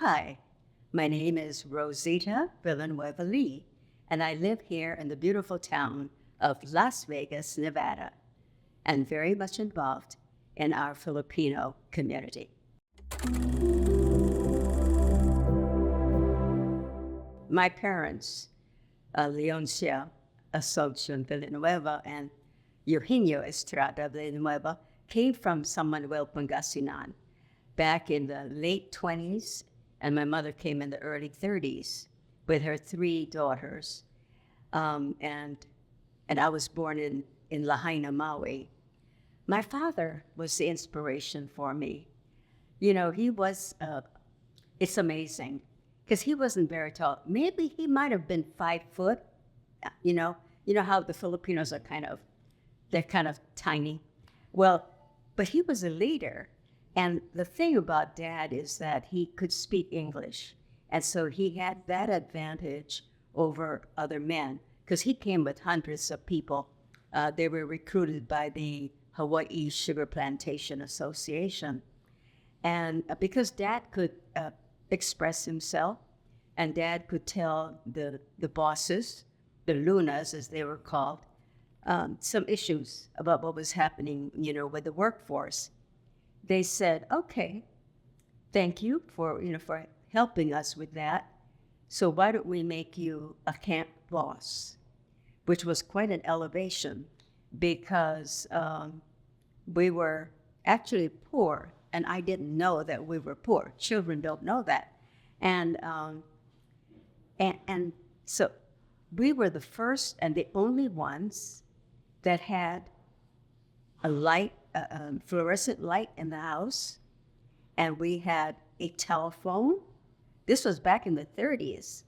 Hi, my name is Rozita Villanueva Lee, and I live here in the beautiful town of Las Vegas, Nevada, and very much involved in our Filipino community. My parents, Leoncia Asuncion Villanueva and Eugenio Estrada Villanueva, came from San Manuel, Pangasinan back in the late 20s, and my mother came in the early 30s with her three daughters. And I was born in Lahaina, Maui. My father was the inspiration for me. You know, he was, it's amazing, because he wasn't very tall. Maybe he might have been 5 foot, you know. You know how the Filipinos are they're kind of tiny. Well, but he was a leader. And the thing about Dad is that he could speak English. And so he had that advantage over other men, because he came with hundreds of people. They were recruited by the Hawaii Sugar Plantation Association. And because Dad could express himself, and Dad could tell the bosses, the Lunas as they were called, some issues about what was happening, you know, with the workforce. They said, okay, thank you for helping us with that. So why don't we make you a camp boss? Which was quite an elevation, because we were actually poor, and I didn't know that we were poor. Children don't know that. And so we were the first and the only ones that had a light, fluorescent light in the house, and we had a telephone. This was back in the 30s,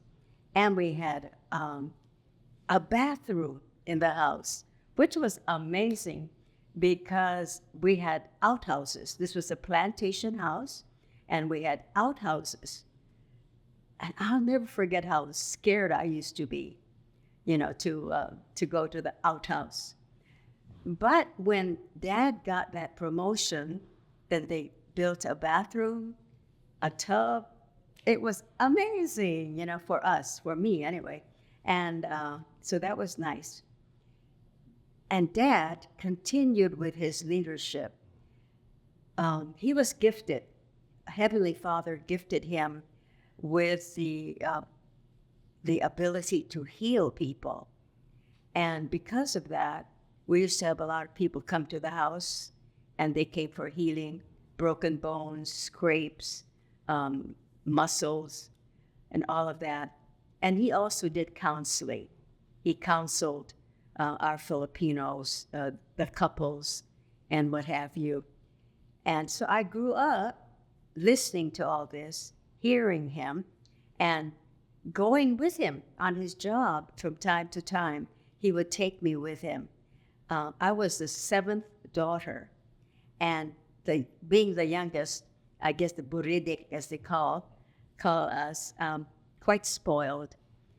and we had a bathroom in the house, which was amazing because we had outhouses. This was a plantation house, and we had outhouses. And I'll never forget how scared I used to be, you know, to go to the outhouse. But when Dad got that promotion, then they built a bathroom, a tub. It was amazing, you know, for us, for me anyway. And so that was nice. And Dad continued with his leadership. He was gifted. Heavenly Father gifted him with the ability to heal people. And because of that, we used to have a lot of people come to the house, and they came for healing, broken bones, scrapes, muscles, and all of that. And he also did counseling. He counseled our Filipinos, the couples, and what have you. And so I grew up listening to all this, hearing him, and going with him on his job from time to time. He would take me with him. I was the seventh daughter, and being the youngest, I guess the buridik, as they call us, quite spoiled,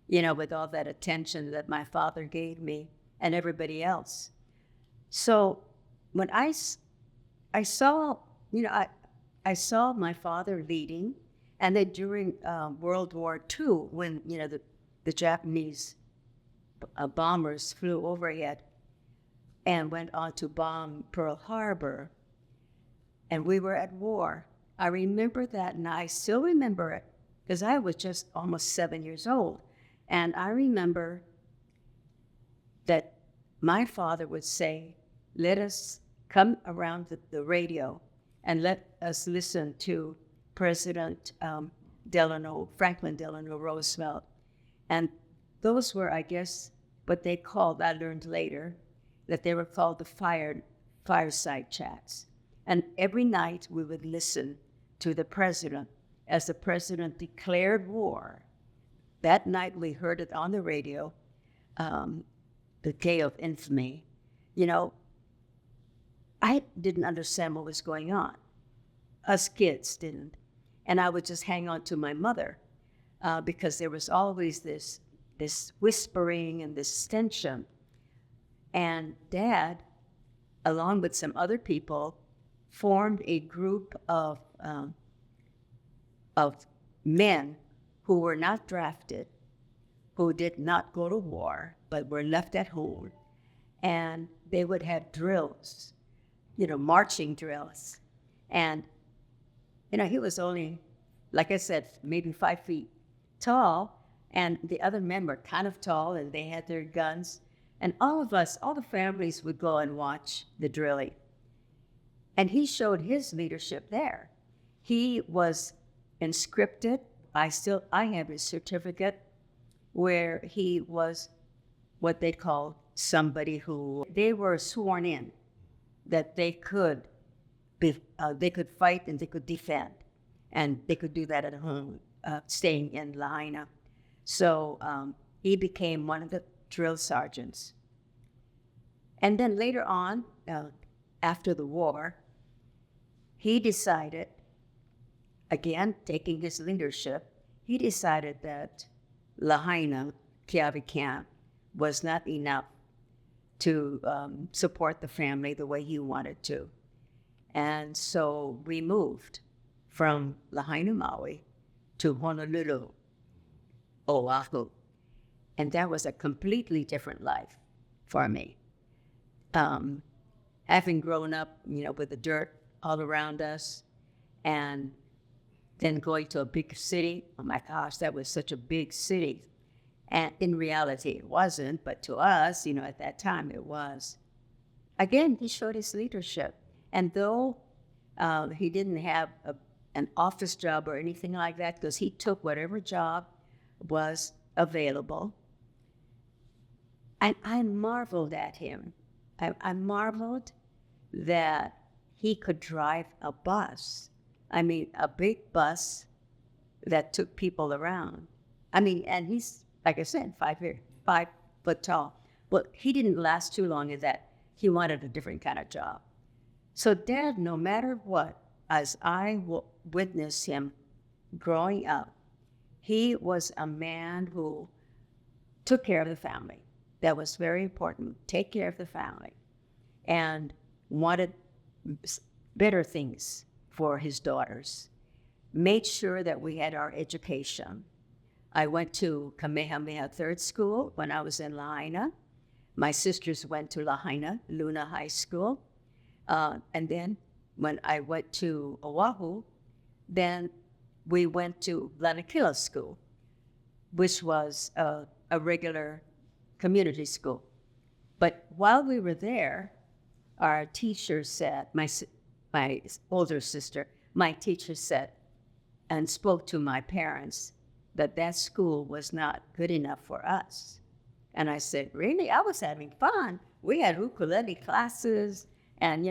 you know, with all that attention that my father gave me and everybody else. So when I saw, you know, I saw my father leading, and then during World War II, when, you know, the Japanese bombers flew overhead and went on to bomb Pearl Harbor, and we were at war. I remember that, and I still remember it, because I was just almost 7 years old. And I remember that my father would say, let us come around the radio and let us listen to President Franklin Delano Roosevelt. And those were, I guess, what they called, I learned later, that they were called the fireside chats. And every night we would listen to the president as the president declared war. That night we heard it on the radio, the day of infamy. You know, I didn't understand what was going on. Us kids didn't. And I would just hang on to my mother because there was always this whispering and this tension. And Dad, along with some other people, formed a group of men who were not drafted, who did not go to war, but were left at home. And they would have drills, marching drills. And, he was only, like I said, maybe 5 feet tall. And the other men were kind of tall, and they had their guns. And all the families would go and watch the drilling. And he showed his leadership there. He was conscripted. I have his certificate where he was what they call somebody who they were sworn in that they could fight and they could defend, and they could do that at home, staying in Lahaina. So he became one of the drill sergeants. And then later on, after the war, he decided, again, taking his leadership, he decided that Lahaina, Keawe Camp, was not enough to support the family the way he wanted to. And so we moved from Lahaina, Maui to Honolulu, Oahu. And that was a completely different life for me. Having grown up, with the dirt all around us, and then going to a big city. Oh my gosh, that was such a big city. And in reality, it wasn't, but to us, at that time, it was. Again, he showed his leadership. And though he didn't have an office job or anything like that, because he took whatever job was available, and I marveled at him. I marveled that he could drive a bus. I mean, a big bus that took people around. And he's, like I said, 5 foot tall. But he didn't last too long in that. He wanted a different kind of job. So Dad, no matter what, as I witnessed him growing up, he was a man who took care of the family. That was very important. Take care of the family. And wanted better things for his daughters. Made sure that we had our education. I went to Kamehameha Third School when I was in Lahaina. My sisters went to Lahaina, Luna High School. And then when I went to Oahu, then we went to Lanakila School, which was a regular community school. But while we were there, our teacher said, my older sister, my teacher said, and spoke to my parents, that school was not good enough for us. And I said, really? I was having fun. We had ukulele classes, and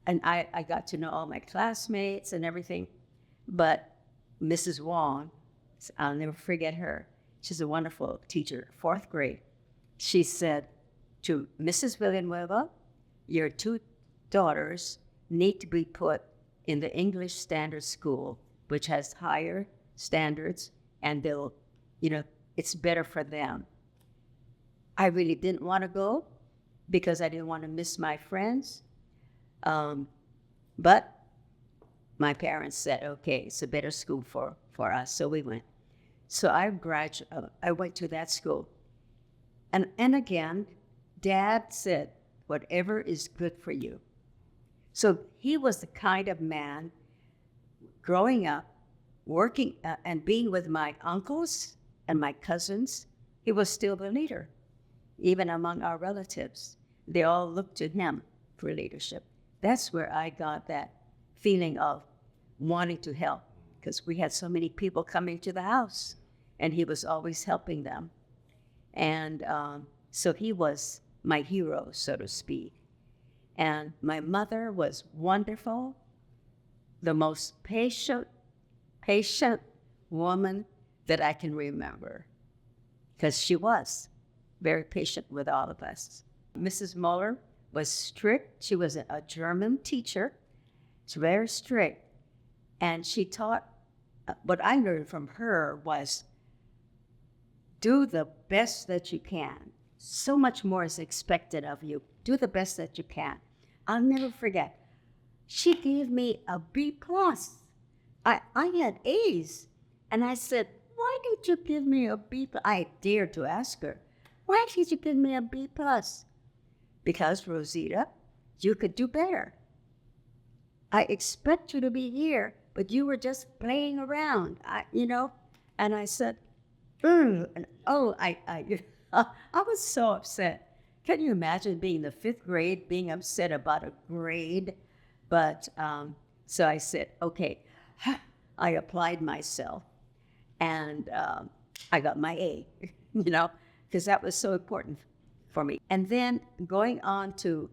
and I got to know all my classmates and everything. But Mrs. Wong, I'll never forget her. She's a wonderful teacher, 4th grade. She said to Mrs. Villanueva, your 2 daughters need to be put in the English Standard School, which has higher standards, and they'll, it's better for them. I really didn't want to go because I didn't want to miss my friends. But my parents said, okay, it's a better school for us, so we went. So I went to that school. And again, Dad said, whatever is good for you. So he was the kind of man growing up, working and being with my uncles and my cousins. He was still the leader, even among our relatives. They all looked to him for leadership. That's where I got that feeling of wanting to help, because we had so many people coming to the house, and he was always helping them. And so he was my hero, so to speak. And my mother was wonderful, the most patient woman that I can remember, because she was very patient with all of us. Mrs. Muller was strict. She was a German teacher. She's very strict. And she taught, what I learned from her was, do the best that you can. So much more is expected of you. Do the best that you can. I'll never forget. She gave me a B+ I had A's. And I said, why did you give me a B? I dared to ask her, why did you give me a B plus? Because, Rozita, you could do better. I expect you to be here, but you were just playing around, And I said, and I was so upset. Can you imagine being in the fifth grade, being upset about a grade? But so I said, okay, I applied myself, and I got my A, because that was so important for me. And then going on to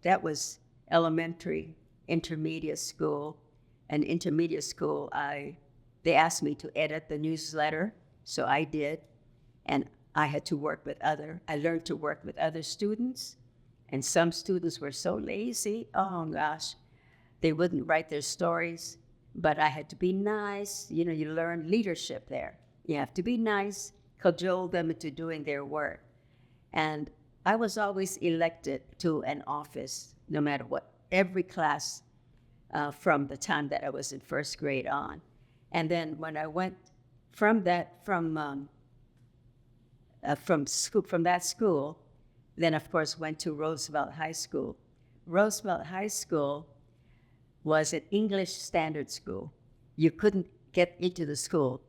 that was elementary, intermediate school, and intermediate school, they asked me to edit the newsletter, so I did, and I had to I learned to work with other students, and some students were so lazy, oh gosh, they wouldn't write their stories, but I had to be nice. You learn leadership there. You have to be nice, cajole them into doing their work. And I was always elected to an office, no matter what, every class from the time that I was in first grade on. And then when I went from that school, then of course went to Roosevelt High School. Roosevelt High School was an English standard school. You couldn't get into the school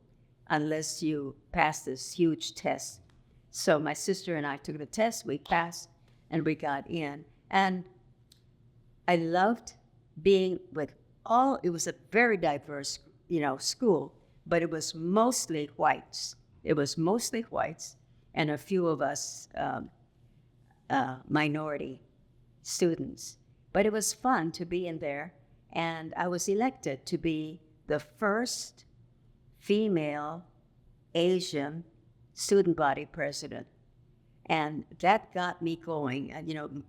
unless you passed this huge test. So my sister and I took the test, we passed, and we got in. And I loved being with it was a very diverse, school, but it was mostly whites. It was mostly whites and a few of us minority students. But it was fun to be in there, and I was elected to be the first female Asian student body president. And that got me going,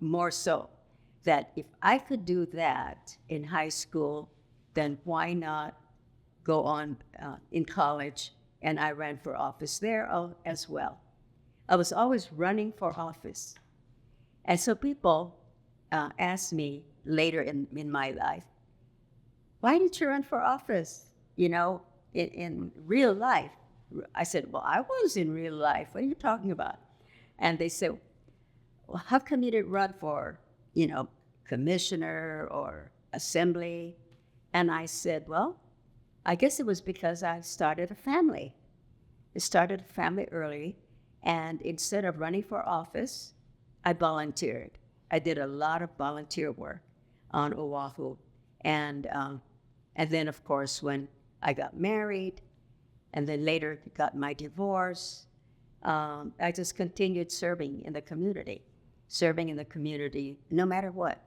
more so that if I could do that in high school, then why not go on in college? And I ran for office there as well. I was always running for office. And so people asked me later in my life, why didn't you run for office, in real life? I said, well, I was in real life. What are you talking about? And they said, well, how come you didn't run for, commissioner or assembly? And I said, well, I guess it was because I started a family. I started a family early, and instead of running for office, I volunteered. I did a lot of volunteer work on Oahu. And then, of course, when I got married, and then later got my divorce, I just continued serving in the community no matter what.